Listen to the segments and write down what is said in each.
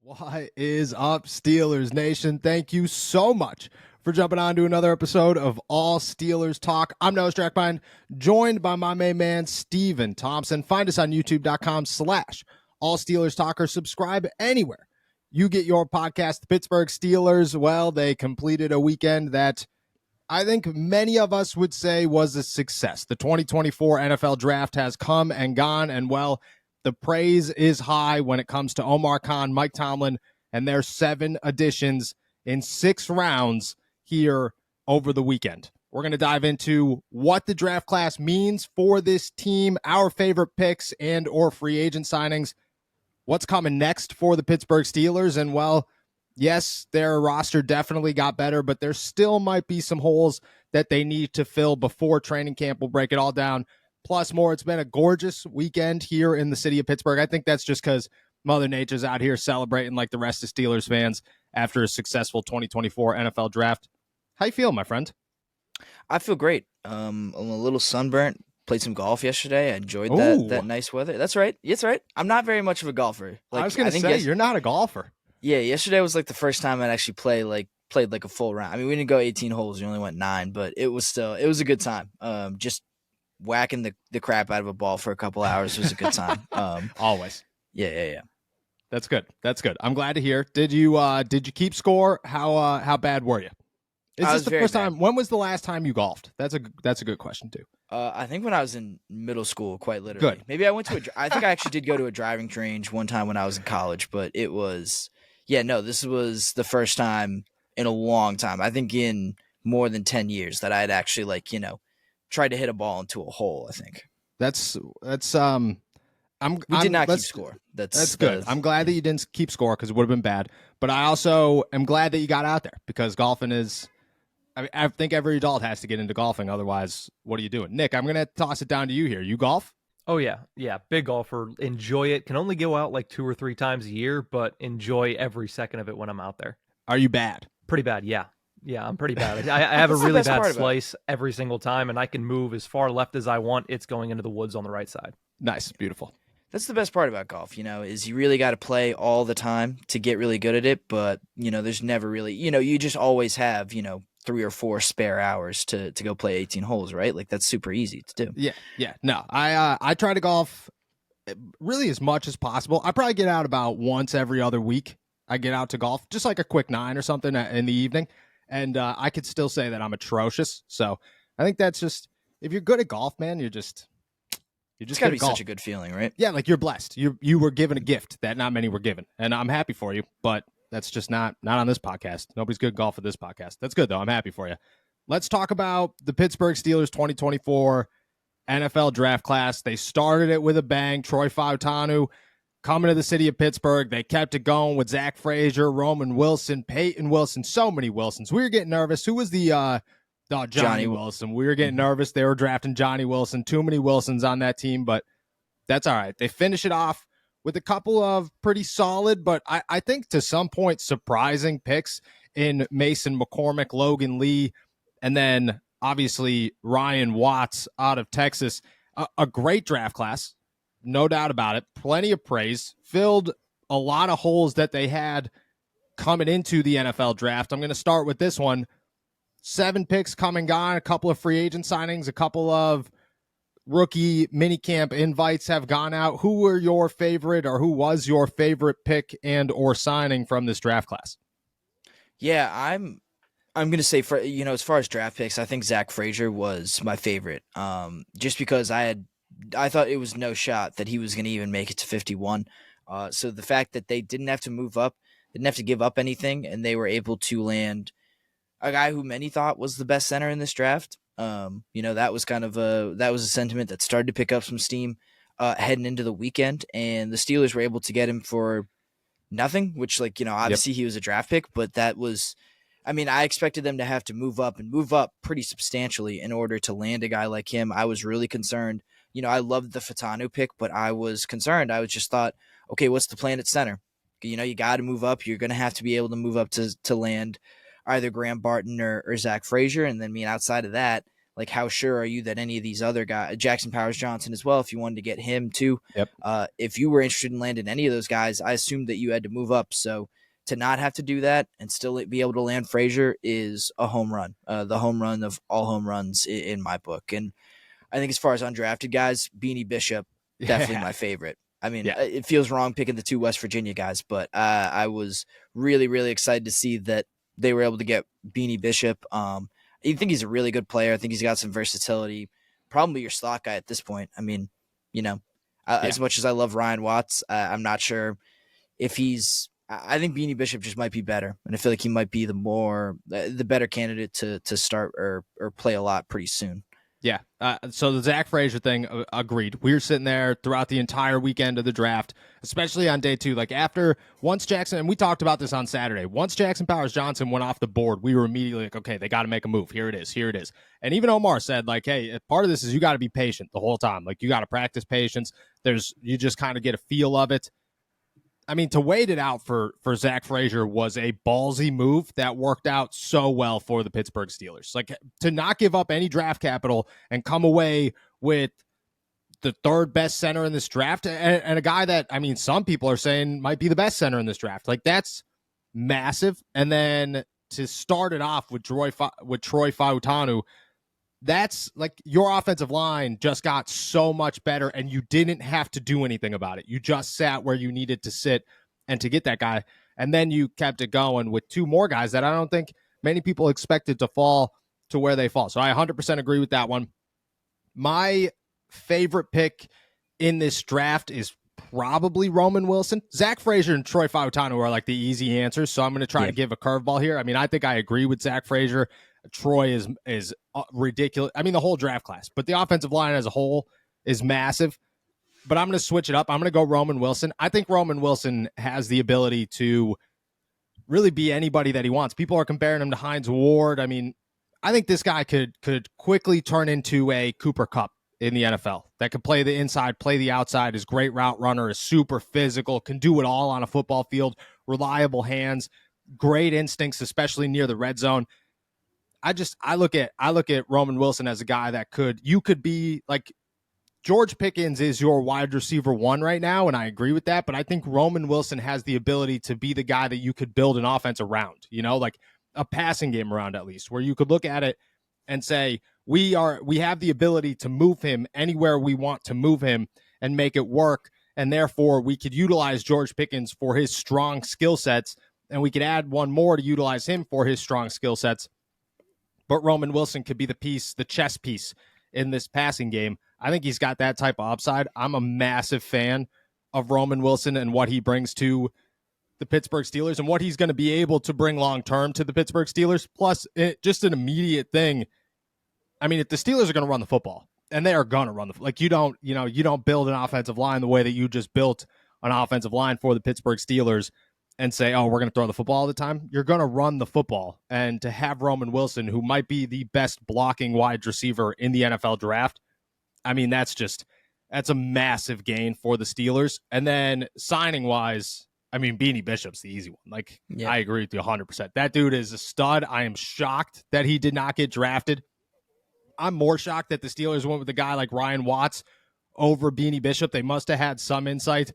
What is up, Steelers Nation? Thank you so much for jumping on to another episode of All Steelers Talk. I'm Noah Strackbein, joined by my main man, Steven Thompson. Find us on youtube.com/All Steelers Talk or subscribe anywhere you get your podcast. The Pittsburgh Steelers, well, they completed a weekend that I think many of us would say was a success. The 2024 NFL Draft has come and gone, and well, the praise is high when it comes to Omar Khan, Mike Tomlin, and their 7 additions in 6 rounds here over the weekend. We're going to dive into what the draft class means for this team, our favorite picks and or free agent signings, what's coming next for the Pittsburgh Steelers, and well, yes, their roster definitely got better, but there still might be some holes that they need to fill before training camp. We'll break it all down. Plus more. It's been a gorgeous weekend here in the city of Pittsburgh. I think that's just because Mother Nature's out here celebrating like the rest of Steelers fans after a successful 2024 NFL draft. How you feel, my friend? I feel great. I'm a little sunburnt. Played some golf yesterday. I enjoyed that nice weather. That's right. It's right. I'm not very much of a golfer. I was going to say, you're not a golfer. Yeah, yesterday was like the first time I'd actually played like a full round. I mean, we didn't go 18 holes. We only went 9, but it was a good time. Just whacking the crap out of a ball for a couple hours was a good time. Always. Yeah. That's good. I'm glad to hear. Did you keep score? How bad were you? Is this the first time? When was the last time you golfed? That's a good question too. I think when I was in middle school, quite literally. Good. Maybe I went to I think I actually did go to a driving range one time when I was in college, but it was this was the first time in a long time. I think in more than 10 years that I had actually tried to hit a ball into a hole. I think that's we did not keep score. That's good. I'm glad that you didn't keep score because it would have been bad. But I also am glad that you got out there because golfing is. I think every adult has to get into golfing. Otherwise, what are you doing? Nick, I'm going to toss it down to you here. You golf? Oh, yeah. Big golfer. Enjoy it. Can only go out like 2 or 3 times a year, but enjoy every second of it when I'm out there. Are you bad? Pretty bad, yeah. Yeah, I'm pretty bad. I have a really bad slice every single time, and I can move as far left as I want. It's going into the woods on the right side. Nice. Beautiful. That's the best part about golf, is you really got to play all the time to get really good at it. But, there's never really, you just always have, 3 or 4 spare hours to go play 18 holes, right? Like that's super easy to do. Yeah. No, I try to golf really as much as possible. I probably get out about once every other week. I get out to golf, just like a quick 9 or something in the evening. And I could still say that I'm atrocious. So I think that's just, if you're good at golf, man, you're just it's gotta be such a good feeling, right? Yeah, like you're blessed. You were given a gift that not many were given. And I'm happy for you, but that's just not on this podcast. Nobody's good at golf at this podcast. That's good, though. I'm happy for you. Let's talk about the Pittsburgh Steelers 2024 NFL draft class. They started it with a bang. Troy Fautanu coming to the city of Pittsburgh. They kept it going with Zach Frazier, Roman Wilson, Peyton Wilson, so many Wilsons. We were getting nervous. Who was the Johnny Wilson? We were getting nervous. They were drafting Johnny Wilson. Too many Wilsons on that team, but that's all right. They finish it off with a couple of pretty solid, but I think to some point surprising picks in Mason McCormick, Logan Lee, and then obviously Ryan Watts out of Texas. A great draft class, no doubt about it. Plenty of praise. Filled a lot of holes that they had coming into the NFL draft. I'm going to start with this one. 7 picks come and gone, a couple of free agent signings, a couple of rookie minicamp invites have gone out. Who were your favorite, or who was your favorite pick and or signing from this draft class? Yeah, I'm going to say, for as far as draft picks, I think Zach Frazier was my favorite. Just because I thought it was no shot that he was going to even make it to 51. So the fact that they didn't have to move up, didn't have to give up anything, and they were able to land a guy who many thought was the best center in this draft. That was a sentiment that started to pick up some steam heading into the weekend, and the Steelers were able to get him for nothing, which obviously He was a draft pick, but that was, I expected them to have to move up pretty substantially in order to land a guy like him. I was really concerned. I loved the Fautanu pick, but I was concerned. I was just thought, okay, what's the plan at center? You got to move up. You're going to have to be able to move up to land either Graham Barton or Zach Frazier. And then outside of that, like how sure are you that any of these other guys, Jackson Powers Johnson as well, if you wanted to get him too, Yep. If you were interested in landing any of those guys, I assumed that you had to move up. So to not have to do that and still be able to land Frazier is a home run, the home run of all home runs in my book. And I think as far as undrafted guys, Beanie Bishop, definitely my favorite. I mean, it feels wrong picking the 2 West Virginia guys, but I was really, really excited to see that they were able to get Beanie Bishop. I think he's a really good player. I think he's got some versatility. Probably your slot guy at this point. I mean, as much as I love Ryan Watts, I'm not sure if he's – I think Beanie Bishop just might be better, and I feel like he might be the better candidate to start or play a lot pretty soon. Yeah. So the Zach Frazier thing, agreed. We were sitting there throughout the entire weekend of the draft, especially on day 2. Like once Jackson, and we talked about this on Saturday, once Jackson Powers Johnson went off the board, we were immediately like, okay, they got to make a move. Here it is. And even Omar said, like, hey, part of this is you got to be patient the whole time. Like, you got to practice patience. You just kind of get a feel of it. I mean, to wait it out for Zach Frazier was a ballsy move that worked out so well for the Pittsburgh Steelers. Like, to not give up any draft capital and come away with the 3rd best center in this draft and a guy that, I mean, some people are saying might be the best center in this draft. Like, that's massive. And then to start it off with Troy Fautanu, that's like your offensive line just got so much better and you didn't have to do anything about it. You just sat where you needed to sit and to get that guy. And then you kept it going with 2 more guys that I don't think many people expected to fall to where they fall. So I 100% agree with that one. My favorite pick in this draft is probably Roman Wilson. Zach Frazier and Troy Fautanu are like the easy answers. So I'm going to try to give a curveball here. I mean, I think I agree with Zach Frazier. Troy is ridiculous. I mean, the whole draft class, but the offensive line as a whole is massive. But I'm going to switch it up. I'm going to go Roman Wilson. I think Roman Wilson has the ability to really be anybody that he wants. People are comparing him to Hines Ward. I mean, I think this guy could quickly turn into a Cooper Kupp in the NFL that could play the inside, play the outside, is great route runner, is super physical, can do it all on a football field, reliable hands, great instincts, especially near the red zone. I look at Roman Wilson as a guy that you could be like George Pickens is your wide receiver 1 right now, and I agree with that, but I think Roman Wilson has the ability to be the guy that you could build an offense around, like a passing game around at least, where you could look at it and say, we have the ability to move him anywhere we want to move him and make it work, and therefore we could utilize George Pickens for his strong skill sets, and we could add one more to utilize him for his strong skill sets. But Roman Wilson could be the chess piece in this passing game. I think he's got that type of upside. I'm a massive fan of Roman Wilson and what he brings to the Pittsburgh Steelers and what he's going to be able to bring long-term to the Pittsburgh Steelers. Plus, just an immediate thing. I mean, if the Steelers are going to run the football, and they are going to run the like, you don't build an offensive line the way that you just built an offensive line for the Pittsburgh Steelers and say, oh, we're going to throw the football all the time. You're going to run the football. And to have Roman Wilson, who might be the best blocking wide receiver in the NFL draft, I mean, that's a massive gain for the Steelers. And then signing-wise, I mean, Beanie Bishop's the easy one. Like, I agree with you 100%. That dude is a stud. I am shocked that he did not get drafted. I'm more shocked that the Steelers went with a guy like Ryan Watts over Beanie Bishop. They must have had some insight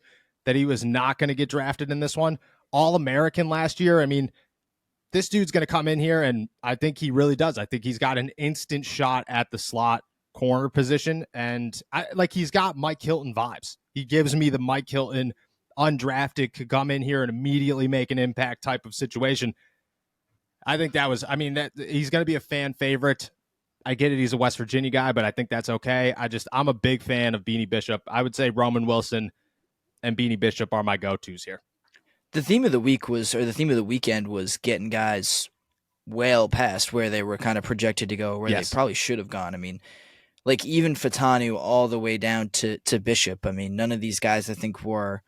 that he was not going to get drafted in this one. All-American last year. I mean, this dude's going to come in here, and I think he really does. I think he's got an instant shot at the slot corner position, and he's got Mike Hilton vibes. He gives me the Mike Hilton undrafted, could come in here and immediately make an impact type of situation. I think that he's going to be a fan favorite. I get it, he's a West Virginia guy, but I think that's okay. I'm a big fan of Beanie Bishop. I would say Roman Wilson and Beanie Bishop are my go-tos here. The theme of the weekend was getting guys well past where they were kind of projected to go, where they probably should have gone. I mean, like even Fautanu all the way down to Bishop. I mean, none of these guys I think were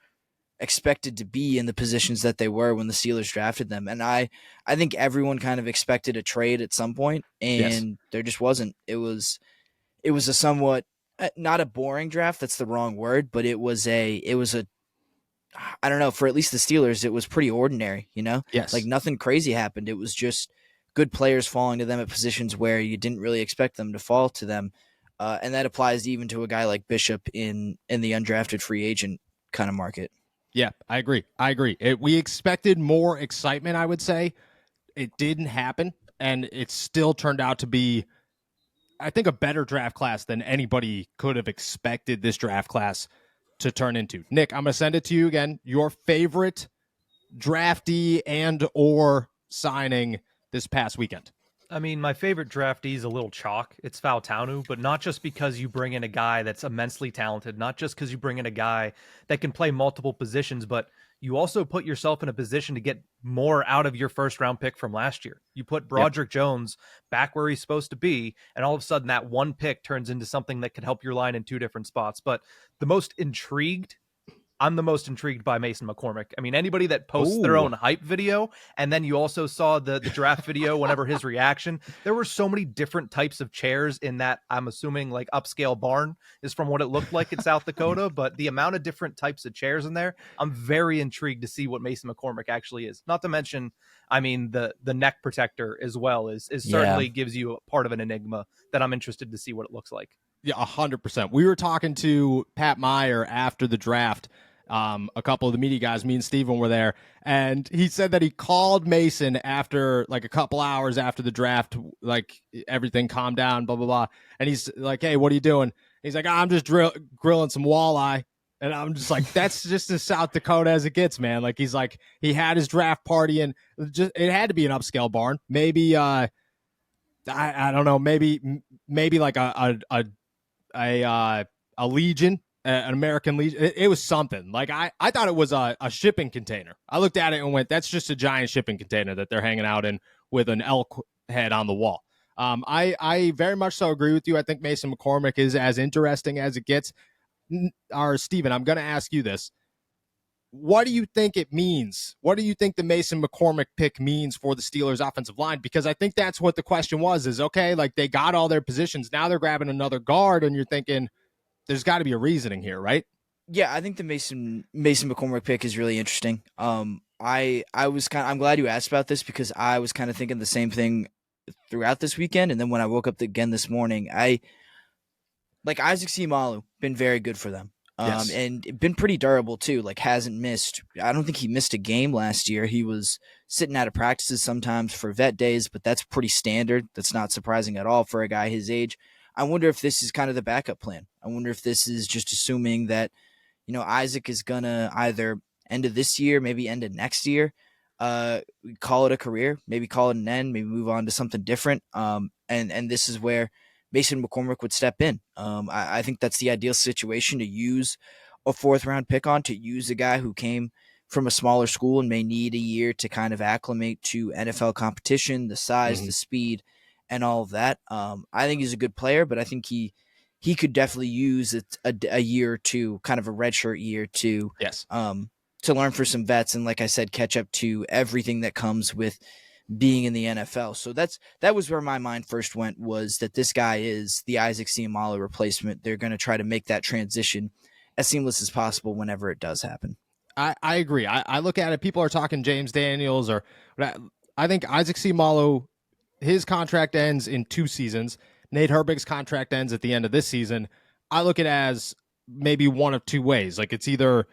expected to be in the positions that they were when the Steelers drafted them. And I think everyone kind of expected a trade at some point, and there just wasn't. It was a somewhat, not a boring draft, that's the wrong word, but it was a I don't know, for at least the Steelers, it was pretty ordinary, Yes. Like nothing crazy happened. It was just good players falling to them at positions where you didn't really expect them to fall to them. And that applies even to a guy like Bishop in the undrafted free agent kind of market. Yeah, I agree. We expected more excitement, I would say. It didn't happen, and it still turned out to be, I think, a better draft class than anybody could have expected this draft class to turn into. Nick, I'm going to send it to you again. Your favorite draftee and or signing this past weekend? I mean, my favorite draftee is a little chalk. It's Fautanu, but not just because you bring in a guy that's immensely talented, not just because you bring in a guy that can play multiple positions, but you also put yourself in a position to get more out of your first round pick from last year. You put Broderick Jones back where he's supposed to be, and all of a sudden that one pick turns into something that could help your line in two different spots. But I'm the most intrigued by Mason McCormick. I mean, anybody that posts their own hype video, and then you also saw the draft video whenever his reaction, there were so many different types of chairs in that, I'm assuming, like, upscale barn is from what it looked like in South Dakota, but the amount of different types of chairs in there, I'm very intrigued to see what Mason McCormick actually is. Not to mention, I mean, the neck protector as well is certainly gives you a part of an enigma that I'm interested to see what it looks like. Yeah, 100%. We were talking to Pat Meyer after the draft. A couple of the media guys, me and Steven were there, and he said that he called Mason after, like, a couple hours after the draft, like, everything calmed down, blah, blah, blah. And he's like, "Hey, what are you doing?" He's like, "I'm just grilling some walleye." And I'm just like, that's just as South Dakota as it gets, man. Like, he's like, he had his draft party, and it had to be an upscale barn. Maybe, I don't know, maybe like a Legion, an American Legion. It was something. Like, I thought it was a shipping container. I looked at it and went, that's just a giant shipping container that they're hanging out in with an elk head on the wall. I very much so agree with you. I think Mason McCormick is as interesting as it gets. Or Steven, I'm going to ask you this. What do you think it means? What do you think the Mason McCormick pick means for the Steelers offensive line? Because I think that's what the question was, is, okay, like, they got all their positions. Now they're grabbing another guard, and you're thinking, there's got to be a reasoning here, right? Yeah, I think the Mason McCormick pick is really interesting. I'm glad you asked about this, because I was kind of thinking the same thing throughout this weekend, and then when I woke up again this morning, Isaac Seumalo, been very good for them. Yes. And been pretty durable too. Like, hasn't missed. I don't think he missed a game last year. He was sitting out of practices sometimes for vet days, but that's pretty standard. That's not surprising at all for a guy his age. I wonder if this is kind of the backup plan. I wonder if this is just assuming that, Isaac is gonna either end of this year, maybe end of next year, call it a career, maybe call it an end, maybe move on to something different. And this is where Mason McCormick would step in. I think that's the ideal situation to use a fourth-round pick on, to use a guy who came from a smaller school and may need a year to kind of acclimate to NFL competition, the size, the speed, and all of that. I think he's a good player, but I think he could definitely use a year or two, kind of a redshirt year to learn for some vets and, like I said, catch up to everything that comes with being in the NFL. So that was where my mind first went, was that this guy is the Isaac Seumalo replacement. They're going to try to make that transition as seamless as possible whenever it does happen. I agree. I look at it, people are talking James Daniels, or I think Isaac Seumalo, his contract ends in 2 seasons. Nate Herbig's contract ends at the end of this season. I look at it as maybe one of 2 ways. Like, it's either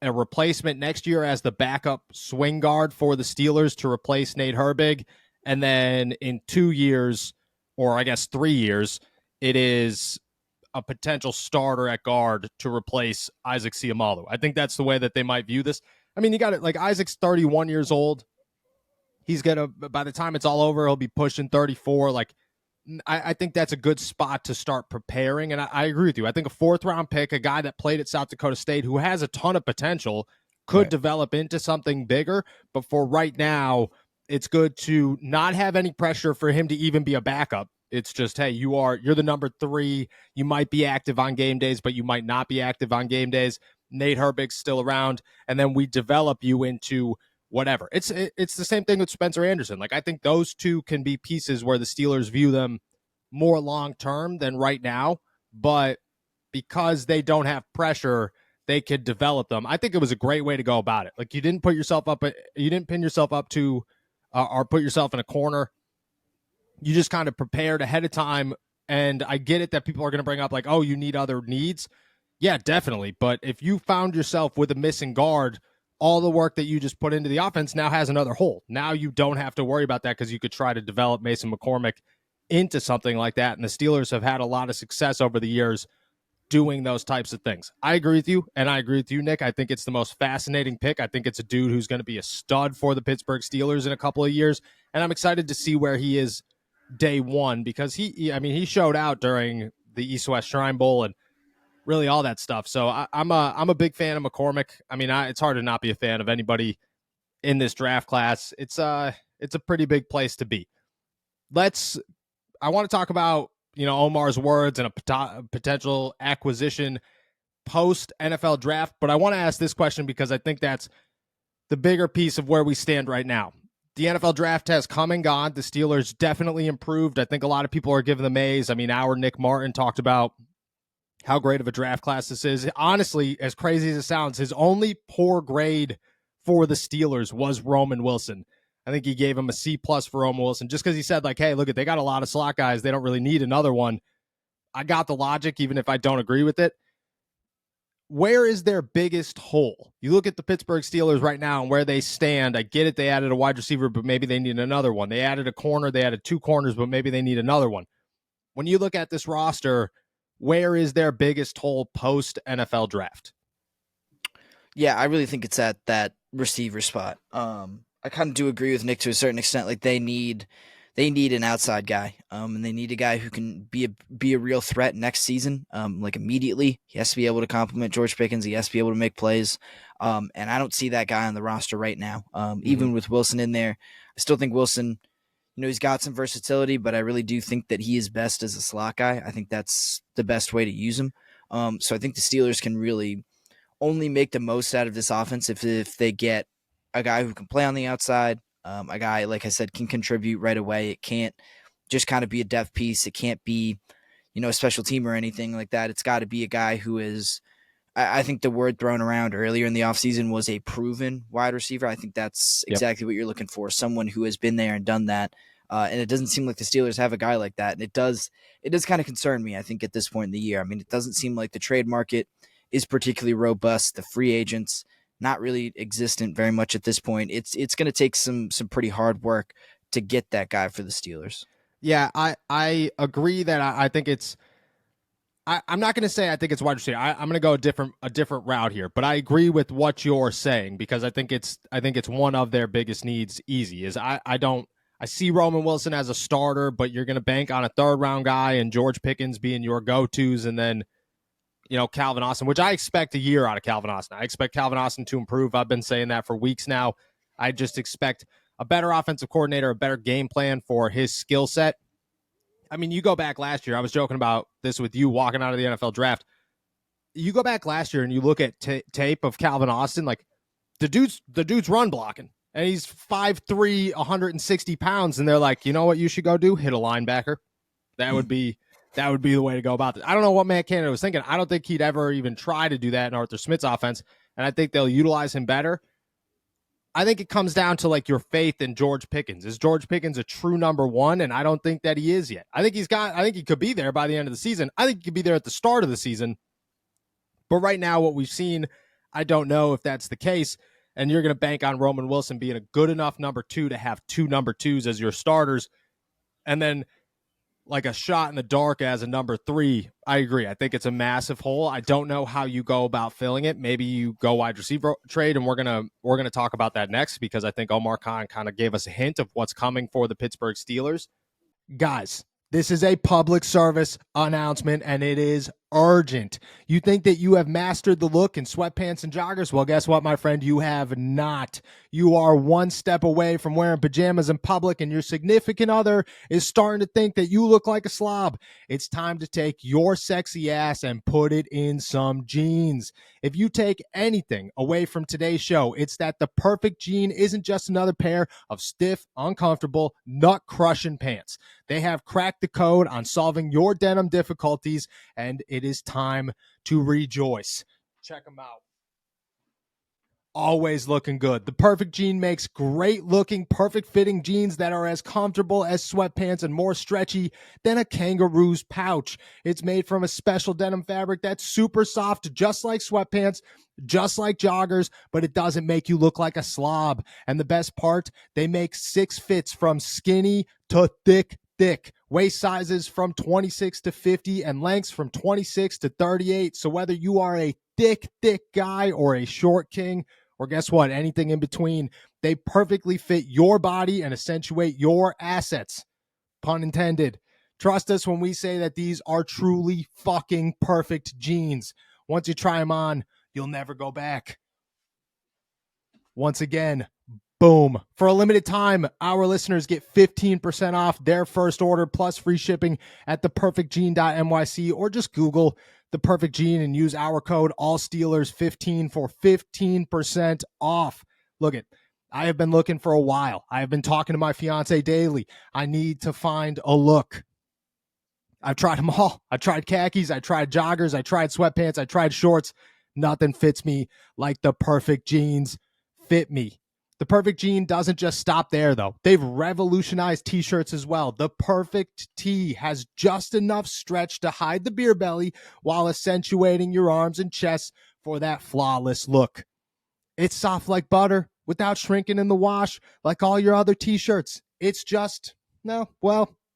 a replacement next year as the backup swing guard for the Steelers to replace Nate Herbig, and then in 2 years, or I guess 3 years, it is a potential starter at guard to replace Isaac Seumalo. I think that's the way that they might view this. I mean, you got it. Like, Isaac's 31 years old. He's gonna, by the time it's all over, he'll be pushing 34. Like, I think that's a good spot to start preparing. And I agree with you. I think a 4th-round pick, a guy that played at South Dakota State who has a ton of potential, could develop into something bigger. But for right now, it's good to not have any pressure for him to even be a backup. It's just, hey, you're the number 3. You might be active on game days, but you might not be active on game days. Nate Herbig's still around, and then we develop you into whatever. It's the same thing with Spencer Anderson. Like, I think those 2 can be pieces where the Steelers view them more long-term than right now, but because they don't have pressure, they could develop them. I think it was a great way to go about it. Like, you didn't pin yourself up to, or put yourself in a corner. you just kind of prepared ahead of time. And I get it that people are going to bring up like, oh, you need other needs. Yeah, definitely. But if you found yourself with a missing guard, all the work that you just put into the offense now has another hole. Now you don't have to worry about that because you could try to develop Mason McCormick into something like that. And the Steelers have had a lot of success over the years doing those types of things. I agree with you, and I agree with you, Nick. I think it's the most fascinating pick. I think it's a dude who's going to be a stud for the Pittsburgh Steelers in a couple of years, and I'm excited to see where he is day one because he showed out during the East-West Shrine Bowl and really all that stuff. So I'm a big fan of McCormick. I mean, it's hard to not be a fan of anybody in this draft class. It's a pretty big place to be. I want to talk about, Omar's words and a potential acquisition post NFL draft, but I want to ask this question because I think that's the bigger piece of where we stand right now. The NFL draft has come and gone. The Steelers definitely improved. I think a lot of people are giving them A's. I mean, our Nick Martin talked about how great of a draft class this is. Honestly, as crazy as it sounds, his only poor grade for the Steelers was Roman Wilson. I think he gave him a C+ for Roman Wilson just because he said, like, hey, look, they got a lot of slot guys. They don't really need another one. I got the logic, even if I don't agree with it. Where is their biggest hole? You look at the Pittsburgh Steelers right now and where they stand. I get it. They added a wide receiver, but maybe they need another one. They added a corner. They added 2 corners, but maybe they need another one. When you look at this roster, where is their biggest hole post NFL draft? Yeah, I really think it's at that receiver spot. I kind of do agree with Nick to a certain extent. Like they need an outside guy, and they need a guy who can be a real threat next season, like immediately. He has to be able to complement George Pickens. He has to be able to make plays, and I don't see that guy on the roster right now. Even with Wilson in there, I still think Wilson, he's got some versatility, but I really do think that he is best as a slot guy. I think that's the best way to use him. So I think the Steelers can really only make the most out of this offense if they get a guy who can play on the outside, a guy, like I said, can contribute right away. It can't just kind of be a depth piece. It can't be, a special team or anything like that. It's got to be a guy who is, I think the word thrown around earlier in the offseason was a proven wide receiver. I think that's exactly what you're looking for, someone who has been there and done that. And it doesn't seem like the Steelers have a guy like that. And it does kind of concern me, I think, at this point in the year. I mean, it doesn't seem like the trade market is particularly robust. The free agents, not really existent very much at this point. It's going to take some pretty hard work to get that guy for the Steelers. Yeah, I agree that I think it's I'm not going to say I think it's wide receiver. I'm going to go a different route here, but I agree with what you're saying because I think it's one of their biggest needs. Easy is I see Roman Wilson as a starter, but you're going to bank on a 3rd round guy and George Pickens being your go-tos, and then Calvin Austin, which I expect a year out of Calvin Austin. I expect Calvin Austin to improve. I've been saying that for weeks now. I just expect a better offensive coordinator, a better game plan for his skill set. I mean, you go back last year. I was joking about this with you walking out of the NFL draft. You go back last year and you look at tape of Calvin Austin, like the dude's run blocking, and he's 5'3", 160 pounds, and they're like, you know what you should go do? Hit a linebacker. That would be the way to go about this. I don't know what Matt Canada was thinking. I don't think he'd ever even try to do that in Arthur Smith's offense, and I think they'll utilize him better. I think it comes down to like your faith in George Pickens. Is George Pickens a true number 1? And I don't think that he is yet. I think he could be there by the end of the season. I think he could be there at the start of the season. But right now, what we've seen, I don't know if that's the case. And you're going to bank on Roman Wilson being a good enough number 2 to have 2 number 2s as your starters. And then like a shot in the dark as a number 3. I agree. I think it's a massive hole. I don't know how you go about filling it. Maybe you go wide receiver trade, and we're gonna talk about that next because I think Omar Khan kind of gave us a hint of what's coming for the Pittsburgh Steelers. Guys, this is a public service announcement, and it is urgent. You think that you have mastered the look in sweatpants and joggers? Well, guess what, my friend? You have not. You are one step away from wearing pajamas in public, and your significant other is starting to think that you look like a slob. It's time to take your sexy ass and put it in some jeans. If you take anything away from today's show, it's that the perfect jean isn't just another pair of stiff, uncomfortable, nut-crushing pants. They have cracked the code on solving your denim difficulties, and it is time to rejoice. Check them out. always looking good. The Perfect Jean makes great looking, perfect fitting jeans that are as comfortable as sweatpants and more stretchy than a kangaroo's pouch. It's made from a special denim fabric that's super soft, just like sweatpants, just like joggers, but it doesn't make you look like a slob. And the best part, they make 6 fits from skinny to thick. Waist sizes from 26 to 50 and lengths from 26 to 38. So whether you are a thick guy or a short king, or guess what, anything in between, they perfectly fit your body and accentuate your assets. Pun intended. Trust us when we say that these are truly fucking perfect jeans. Once you try them on, you'll never go back. Once again, boom. For a limited time, our listeners get 15% off their first order plus free shipping at theperfectjean.nyc, or just Google The Perfect Jean and use our code ALLSteelers15 for 15% off. Look it, I have been looking for a while. I have been talking to my fiance daily. I need to find a look. I've tried them all. I tried khakis, I tried joggers, I tried sweatpants, I tried shorts. Nothing fits me like the Perfect Jeans fit me. The Perfect Jean doesn't just stop there, though. They've revolutionized t-shirts as well. The Perfect Tee has just enough stretch to hide the beer belly while accentuating your arms and chest for that flawless look. It's soft like butter without shrinking in the wash like all your other t-shirts. It's just,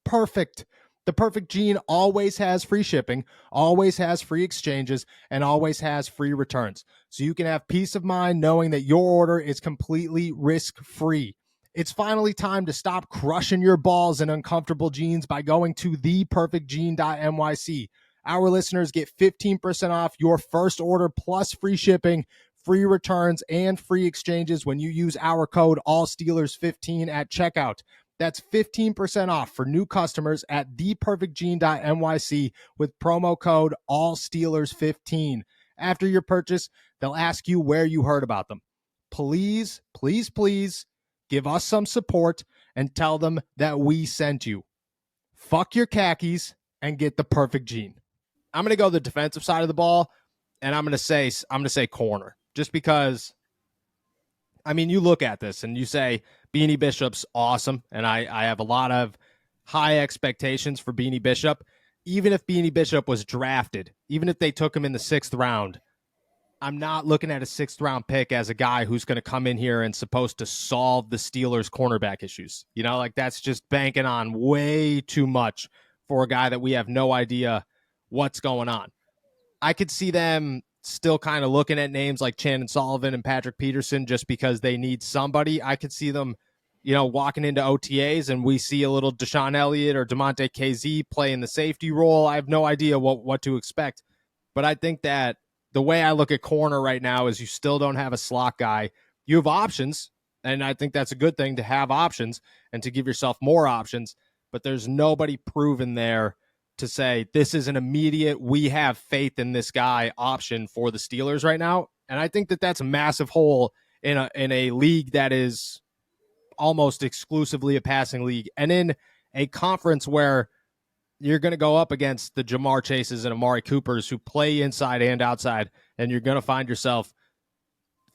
perfect. The Perfect Jean always has free shipping, always has free exchanges, and always has free returns. So you can have peace of mind knowing that your order is completely risk-free. It's finally time to stop crushing your balls in uncomfortable jeans by going to theperfectjean.nyc. Our listeners get 15% off your first order plus free shipping, free returns, and free exchanges when you use our code ALLSteelers15 at checkout. That's 15% off for new customers at theperfectjean.nyc with promo code ALLSteelers15. After your purchase, they'll ask you where you heard about them. Please, please, please give us some support and tell them that we sent you. Fuck your khakis and get the Perfect Jean. I'm going to go the defensive side of the ball, and I'm going to say corner, just because, I mean, you look at this and you say Beanie Bishop's awesome, and I have a lot of high expectations for Beanie Bishop. Even if Beanie Bishop was drafted, even if they took him in the 6th round, I'm not looking at a 6th round pick as a guy who's going to come in here and supposed to solve the Steelers' cornerback issues. You know, like that's just banking on way too much for a guy that we have no idea what's going on. I could see them still kind of looking at names like Chandon Sullivan and Patrick Peterson just because they need somebody. I could see them, walking into OTAs and we see a little Deshaun Elliott or DeMonte KZ playing the safety role. I have no idea what to expect. But I think that the way I look at corner right now is you still don't have a slot guy. You have options, and I think that's a good thing to have options and to give yourself more options. But there's nobody proven there to say this is an immediate, we have faith in this guy option for the Steelers right now. And I think that that's a massive hole in a league that is almost exclusively a passing league, and in a conference where you're going to go up against the Jamar Chases and Amari Coopers who play inside and outside, and you're going to find yourself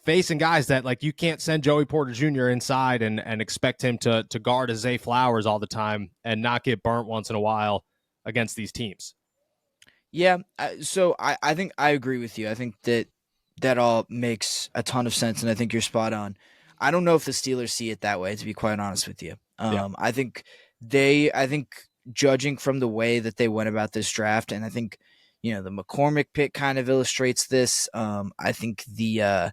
facing guys that, like, you can't send Joey Porter Jr. inside and expect him to guard a Zay Flowers all the time and not get burnt once in a while against these teams. Yeah, so I think I agree with you. I think that all makes a ton of sense, and I think you're spot on. I don't know if the Steelers see it that way, to be quite honest with you. I think judging from the way that they went about this draft, and I think, the McCormick pick kind of illustrates this. I think the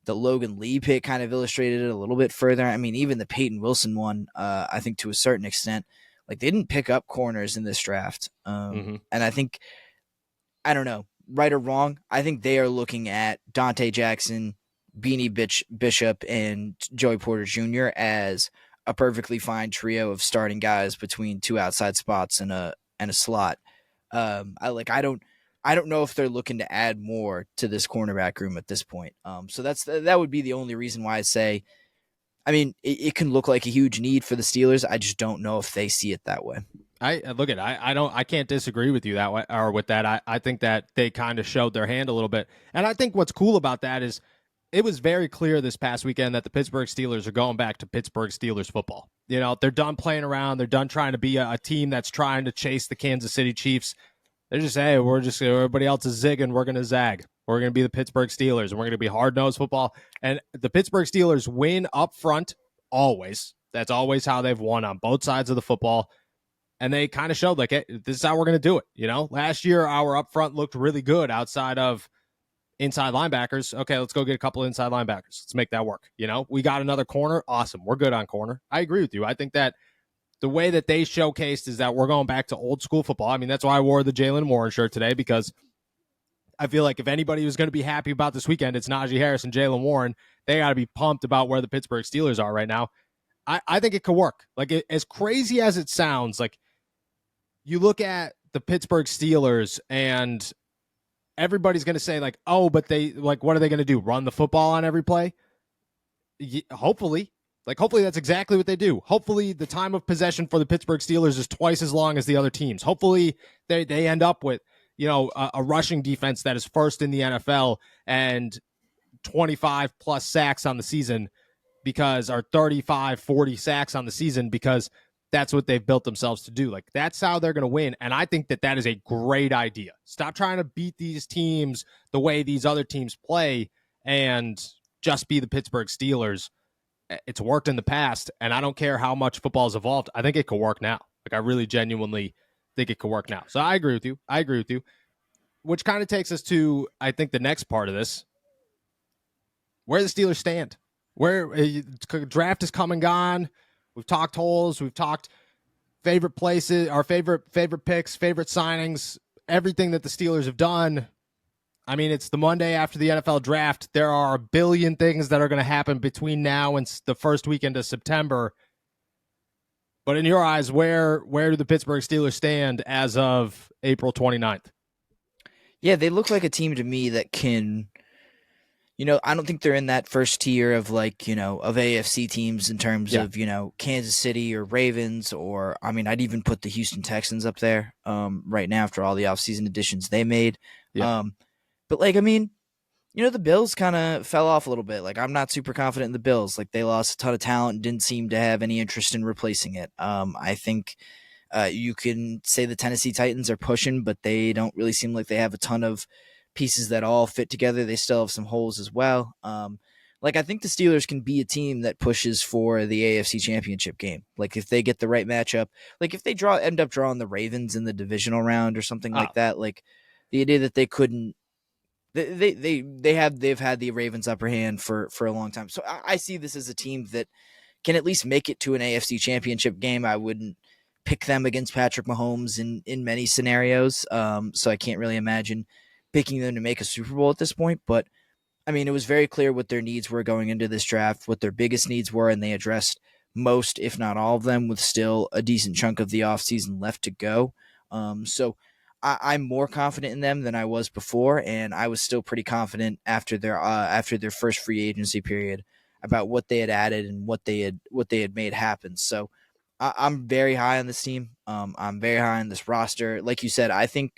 Logan Lee pick kind of illustrated it a little bit further. I mean, even the Peyton Wilson one, I think to a certain extent, like, they didn't pick up corners in this draft. And I think, I don't know, right or wrong, I think they are looking at Dante Jackson, Beanie Bishop, and Joey Porter Jr. as a perfectly fine trio of starting guys between 2 outside spots and a slot. I don't know if they're looking to add more to this cornerback room at this point. So that would be the only reason why I say, I mean, it can look like a huge need for the Steelers. I just don't know if they see it that way. I can't disagree with you that way or with that. I think that they kind of showed their hand a little bit. And I think what's cool about that is it was very clear this past weekend that the Pittsburgh Steelers are going back to Pittsburgh Steelers football. You know, they're done playing around. They're done trying to be a team that's trying to chase the Kansas City Chiefs. They're just, hey, everybody else is zigging. We're going to zag. We're going to be the Pittsburgh Steelers, and we're going to be hard-nosed football. And the Pittsburgh Steelers win up front always. That's always how they've won on both sides of the football. And they kind of showed, like, hey, this is how we're going to do it. You know, last year our up front looked really good outside of inside linebackers. Okay, let's go get a couple inside linebackers. Let's make that work. You know, we got another corner. Awesome. We're good on corner. I agree with you. I think that the way that they showcased is that we're going back to old school football. I mean, that's why I wore the Jalen Warren shirt today, because I feel like if anybody was going to be happy about this weekend, it's Najee Harris and Jalen Warren. They got to be pumped about where the Pittsburgh Steelers are right now. I think it could work. Like, as crazy as it sounds, like, you look at the Pittsburgh Steelers and everybody's going to say, like, oh, but they, like, what are they going to do? Run the football on every play? Hopefully. Like, hopefully that's exactly what they do. Hopefully the time of possession for the Pittsburgh Steelers is twice as long as the other teams. Hopefully they end up with, you know, a rushing defense that is first in the NFL and 25 plus sacks on the season, because, or 35, 40 sacks on the season, because that's what they've built themselves to do. Like, that's how they're going to win. And I think that that is a great idea. Stop trying to beat these teams the way these other teams play and just be the Pittsburgh Steelers. It's worked in the past, and I don't care how much football's evolved. I think it could work now. Like, I really genuinely think it could work now. So I agree with you. Which kind of takes us to, I think, the next part of this, where the Steelers stand. Where draft is come and gone. We've talked holes. We've talked favorite places, our favorite picks, favorite signings, everything that the Steelers have done. I mean, it's the Monday after the NFL draft. There are a billion things that are going to happen between now and the first weekend of September. But in your eyes, where do the Pittsburgh Steelers stand as of April 29th? Yeah, they look like a team to me that can, you know, I don't think they're in that first tier of, like, you know, of AFC teams in terms of, you know, Kansas City or Ravens, or, I mean, I'd even put the Houston Texans up there right now after all the offseason additions they made. Yeah. But, like, I mean, you know, the Bills kind of fell off a little bit. Like, I'm not super confident in the Bills. Like, they lost a ton of talent and didn't seem to have any interest in replacing it. I think you can say the Tennessee Titans are pushing, but they don't really seem like they have a ton of pieces that all fit together. They still have some holes as well. Like, I think the Steelers can be a team that pushes for the AFC Championship game. Like, if they get the right matchup, like if they end up drawing the Ravens in the divisional round or something like that, like the idea that they couldn't, they've had the Ravens upper hand for a long time. So I see this as a team that can at least make it to an AFC Championship game. I wouldn't pick them against Patrick Mahomes in many scenarios. So I can't really imagine picking them to make a Super Bowl at this point. But I mean, it was very clear what their needs were going into this draft, what their biggest needs were, and they addressed most, if not all of them, with still a decent chunk of the offseason left to go. So I'm more confident in them than I was before, and I was still pretty confident after their first free agency period about what they had added and what they had made happen. So I'm very high on this team. I'm very high on this roster. Like you said, I think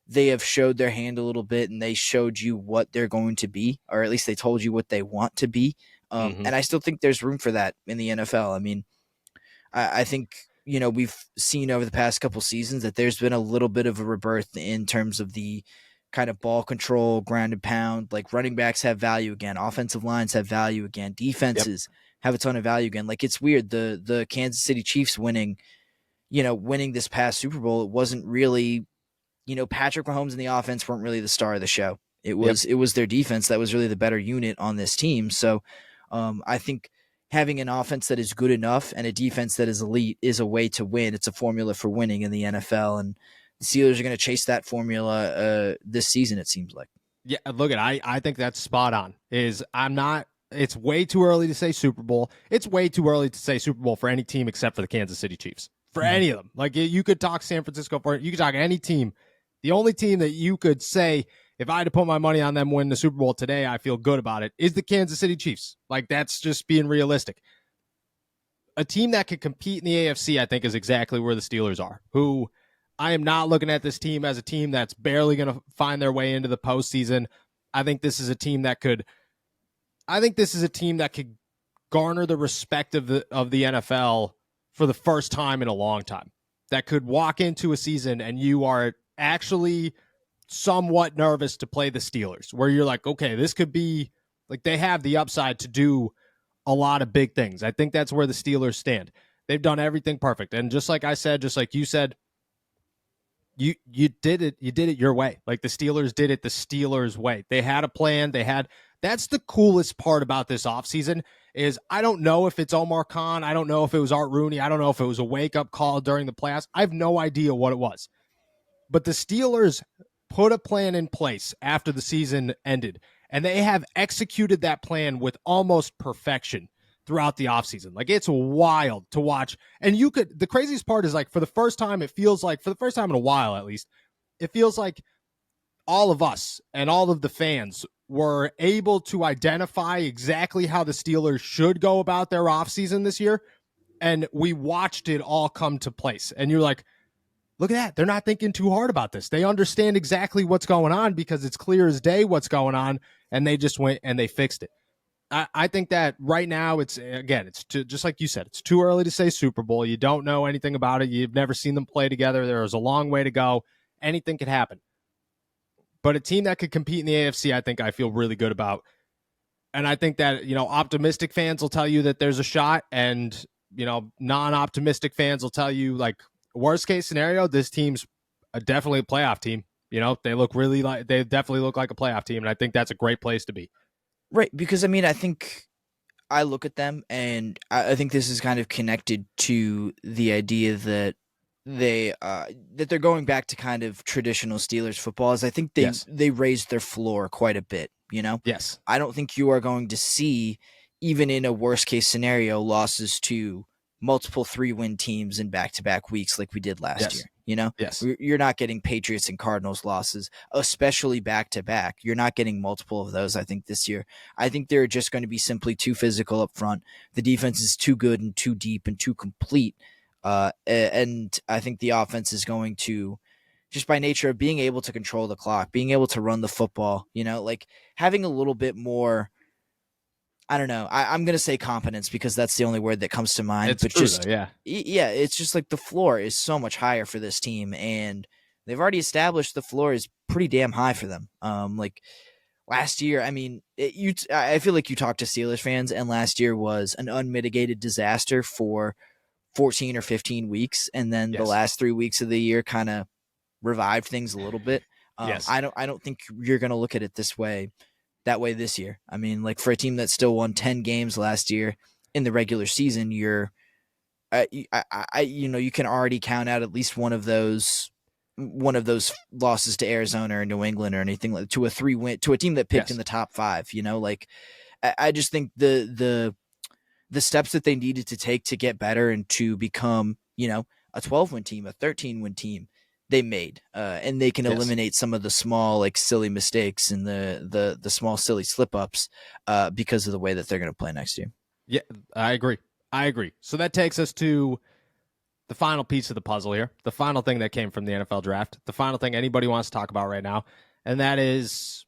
they have showed their hand a little bit, and they showed you what they're going to be, or at least they told you what they want to be. And I still think there's room for that in the NFL. I mean, I think, you know, we've seen over the past couple seasons that there's been a little bit of a rebirth in terms of the kind of ball control, ground and pound. Like, running backs have value again. Offensive lines have value again. Defenses have a ton of value again. Like, it's weird. The Kansas City Chiefs winning this past Super Bowl, it wasn't really, you know, Patrick Mahomes and the offense weren't really the star of the show. It was their defense that was really the better unit on this team. So I think having an offense that is good enough and a defense that is elite is a way to win. It's a formula for winning in the NFL, and the Steelers are going to chase that formula this season, it seems like. Yeah, look, I think that's spot on. It's way too early to say Super Bowl. It's way too early to say Super Bowl for any team except for the Kansas City Chiefs. For any of them. Like, you could talk San Francisco for it. You could talk any team. The only team that you could say, if I had to put my money on them winning the Super Bowl today, I feel good about it, is the Kansas City Chiefs. Like, that's just being realistic. A team that could compete in the AFC, I think, is exactly where the Steelers are, who I am not looking at this team as a team that's barely going to find their way into the postseason. I think this is a team that could I think this is a team that could garner the respect of the NFL for the first time in a long time. That could walk into a season and you are actually somewhat nervous to play the Steelers, where you're like, okay, this could be like they have the upside to do a lot of big things. I think that's where the Steelers stand. They've done everything perfect. And just like I said, just like you said, you did it your way. Like the Steelers did it the Steelers way. They had a plan. That's the coolest part about this offseason is I don't know if it's Omar Khan. I don't know if it was Art Rooney. I don't know if it was a wake-up call during the playoffs. I have no idea what it was. But the Steelers put a plan in place after the season ended, and they have executed that plan with almost perfection throughout the offseason. Like, it's wild to watch. And the craziest part is, like, for the first time in a while at least, it feels like all of us and all of the fans were able to identify exactly how the Steelers should go about their offseason this year. And we watched it all come to place. And you're like, look at that. They're not thinking too hard about this. They understand exactly what's going on because it's clear as day what's going on. And they just went and they fixed it. I think that right now just like you said, it's too early to say Super Bowl. You don't know anything about it. You've never seen them play together. There is a long way to go. Anything could happen. But a team that could compete in the AFC, I think I feel really good about. And I think that, optimistic fans will tell you that there's a shot, and, non-optimistic fans will tell you, like, worst case scenario, this team's definitely a playoff team. They definitely look like a playoff team, and I think that's a great place to be. Right, because I think I look at them, and I think this is kind of connected to the idea that they're going back to kind of traditional Steelers football. As I think they raised their floor quite a bit. Yes, I don't think you are going to see, even in a worst case scenario, losses to multiple 3-win teams in back-to-back weeks like we did last year. Yes. You're not getting Patriots and Cardinals losses, especially back-to-back. You're not getting multiple of those, I think, this year. I think they're just going to be simply too physical up front. The defense is too good and too deep and too complete. And I think the offense is going to, just by nature of being able to control the clock, being able to run the football, like having a little bit more, I don't know. I'm going to say competence because that's the only word that comes to mind. It's true, though, yeah. It's just like the floor is so much higher for this team, and they've already established the floor is pretty damn high for them. Like last year, I feel like you talked to Steelers fans, and last year was an unmitigated disaster for 14 or 15 weeks, and then the last 3 weeks of the year kind of revived things a little bit. Yes. I don't think you're going to look at it that way this year. Like for a team that still won 10 games last year in the regular season, you can already count out at least one of those losses to Arizona or New England or anything like to a 3-win to a team that picked in the top 5. I just think the steps that they needed to take to get better and to become a 12-win team, a 13-win team, they made, and they can eliminate some of the small, like, silly mistakes and the small silly slip ups because of the way that they're going to play next year. Yeah, I agree. So that takes us to the final piece of the puzzle here, the final thing that came from the NFL draft, the final thing anybody wants to talk about right now, and that is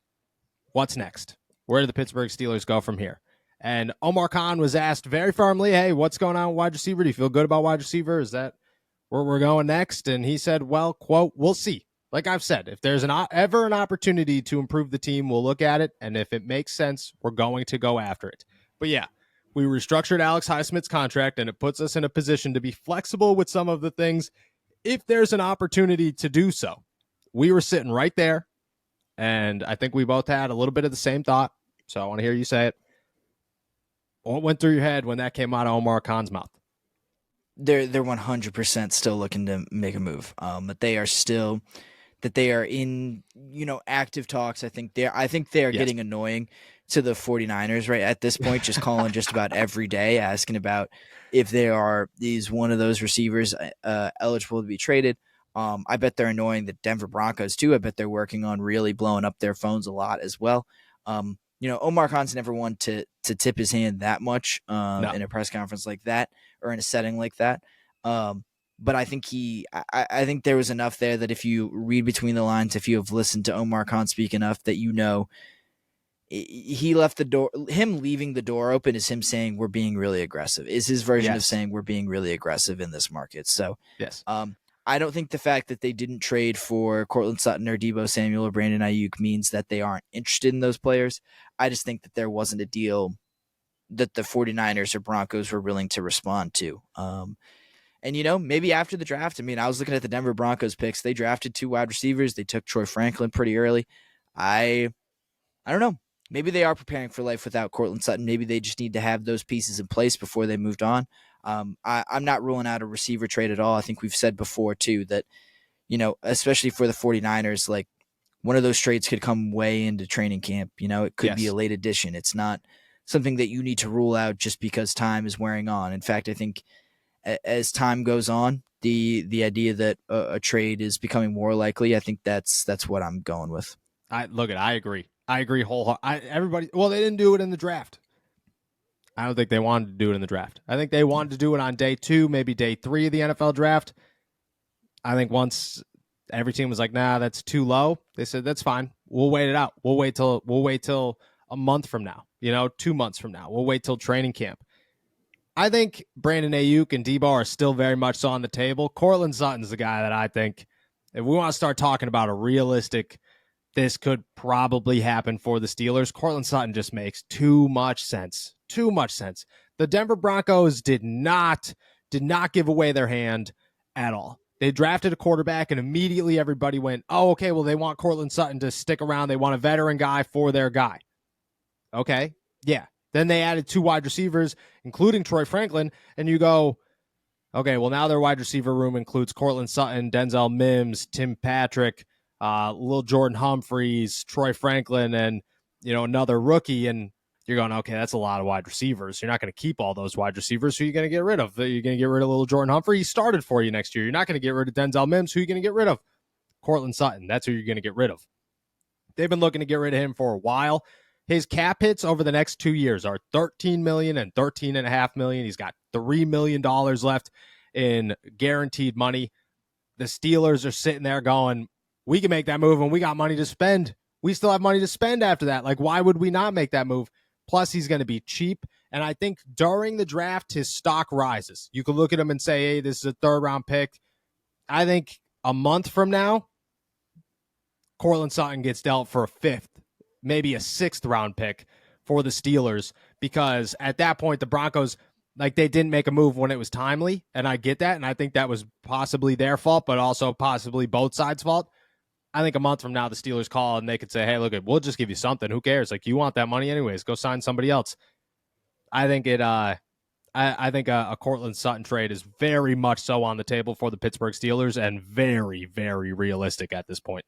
what's next. Where do the Pittsburgh Steelers go from here? And Omar Khan was asked very firmly, hey, what's going on with wide receiver? Do you feel good about wide receiver? Is that where we're going next? And he said, well, quote, we'll see. Like I've said, if there's ever an opportunity to improve the team, we'll look at it. And if it makes sense, we're going to go after it. But yeah, we restructured Alex Highsmith's contract, and it puts us in a position to be flexible with some of the things if there's an opportunity to do so. We were sitting right there, and I think we both had a little bit of the same thought. So I want to hear you say it. What went through your head when that came out of Omar Khan's mouth? They're 100% still looking to make a move. But they are in active talks. I think they are getting annoying to the 49ers right at this point, just calling just about every day, asking about if is one of those receivers eligible to be traded. I bet they're annoying the Denver Broncos too. I bet they're working on really blowing up their phones a lot as well. Omar Khan's never one to tip his hand that much in a press conference like that or in a setting like that. But I think I think there was enough there that if you read between the lines, if you have listened to Omar Khan speak enough, that he left the door. Him leaving the door open is him saying we're being really aggressive. Is his version of saying we're being really aggressive in this market. So yes, I don't think the fact that they didn't trade for Cortland Sutton or Deebo Samuel or Brandon Ayuk means that they aren't interested in those players. I just think that there wasn't a deal that the 49ers or Broncos were willing to respond to. And, maybe after the draft, I was looking at the Denver Broncos picks. They drafted 2 wide receivers. They took Troy Franklin pretty early. I don't know. Maybe they are preparing for life without Cortland Sutton. Maybe they just need to have those pieces in place before they moved on. I'm not ruling out a receiver trade at all. I think we've said before, too, that, especially for the 49ers, like one of those trades could come way into training camp. It could be a late addition. It's not something that you need to rule out just because time is wearing on. In fact, I think as time goes on, the idea that a trade is becoming more likely, I think that's what I'm going with. I agree. I agree wholeheartedly. They didn't do it in the draft. I don't think they wanted to do it in the draft. I think they wanted to do it on day 2, maybe day 3 of the NFL draft. I think once every team was like, nah, that's too low, they said, that's fine. We'll wait it out. We'll wait till a month from now, 2 months from now. We'll wait till training camp. I think Brandon Ayuk and Deebo are still very much so on the table. Cortland Sutton's the guy that I think, if we want to start talking about a realistic, this could probably happen for the Steelers, Cortland Sutton just makes too much sense. Too much sense. The Denver Broncos did not give away their hand at all. They drafted a quarterback, and immediately everybody went, oh, okay, well, they want Cortland Sutton to stick around. They want a veteran guy for their guy. Okay, yeah. Then they added 2 wide receivers, including Troy Franklin, and you go, okay, well, now their wide receiver room includes Cortland Sutton, Denzel Mims, Tim Patrick, Lil Jordan Humphreys, Troy Franklin, and, another rookie, and you're going, okay, that's a lot of wide receivers. You're not going to keep all those wide receivers. Who are you going to get rid of? You're going to get rid of Lil Jordan Humphrey. He started for you next year. You're not going to get rid of Denzel Mims. Who are you going to get rid of? Cortland Sutton. That's who you're going to get rid of. They've been looking to get rid of him for a while. His cap hits over the next 2 years are $13 million and $13.5 million. He's got $3 million left in guaranteed money. The Steelers are sitting there going, we can make that move and we got money to spend. We still have money to spend after that. Like, why would we not make that move? Plus, he's going to be cheap. And I think during the draft, his stock rises. You could look at him and say, hey, this is a 3rd-round pick. I think a month from now, Cortland Sutton gets dealt for a 5th, maybe a 6th-round pick for the Steelers, because at that point, the Broncos, like, they didn't make a move when it was timely, and I get that, and I think that was possibly their fault, but also possibly both sides' fault. I think a month from now, the Steelers call and they could say, hey, look, we'll just give you something. Who cares? Like, you want that money anyways. Go sign somebody else. I think I think a Cortland Sutton trade is very much so on the table for the Pittsburgh Steelers and very, very realistic at this point.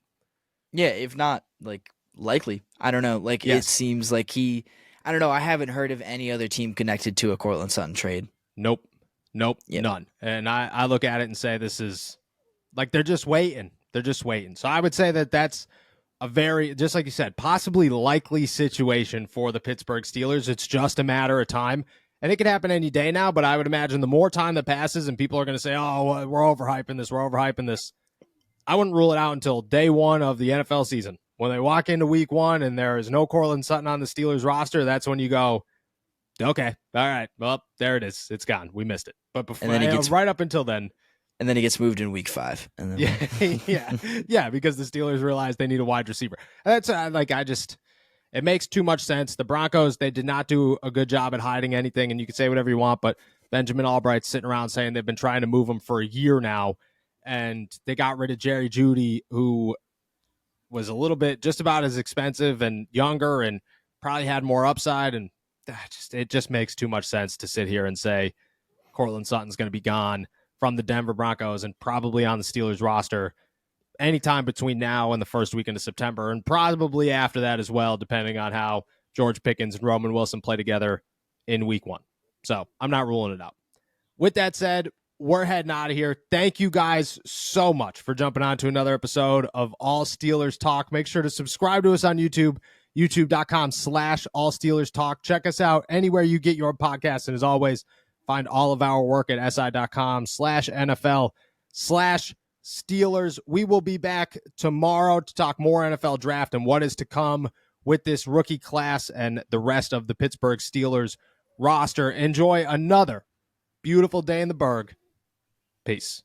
Yeah, if not, like, likely. I don't know. Like, It seems like I don't know. I haven't heard of any other team connected to a Cortland Sutton trade. Nope, none. And I look at it and say this is, like, they're just waiting. So I would say that that's a very, just like you said, possibly likely situation for the Pittsburgh Steelers. It's just a matter of time. And it could happen any day now, but I would imagine the more time that passes and people are going to say, oh, we're overhyping this. I wouldn't rule it out until day 1 of the NFL season. When they walk into week 1 and there is no Cortland Sutton on the Steelers roster, that's when you go, okay, all right, well, there it is. It's gone. We missed it. But before, right up until then. And then he gets moved in week 5. And then yeah, because the Steelers realize they need a wide receiver. That's it makes too much sense. The Broncos, they did not do a good job at hiding anything, and you can say whatever you want, but Benjamin Albright's sitting around saying they've been trying to move him for a year now, and they got rid of Jerry Jeudy, who was a little bit just about as expensive and younger and probably had more upside, and it just makes too much sense to sit here and say Cortland Sutton's going to be gone from the Denver Broncos and probably on the Steelers roster anytime between now and the first weekend of September, and probably after that as well, depending on how George Pickens and Roman Wilson play together in week 1. So I'm not ruling it out. With that said, we're heading out of here. Thank you guys so much for jumping on to another episode of All Steelers Talk. Make sure to subscribe to us on YouTube, youtube.com/All Steelers Talk. Check us out anywhere you get your podcasts. And as always, find all of our work at si.com/NFL/Steelers. We will be back tomorrow to talk more NFL draft and what is to come with this rookie class and the rest of the Pittsburgh Steelers roster. Enjoy another beautiful day in the Berg. Peace.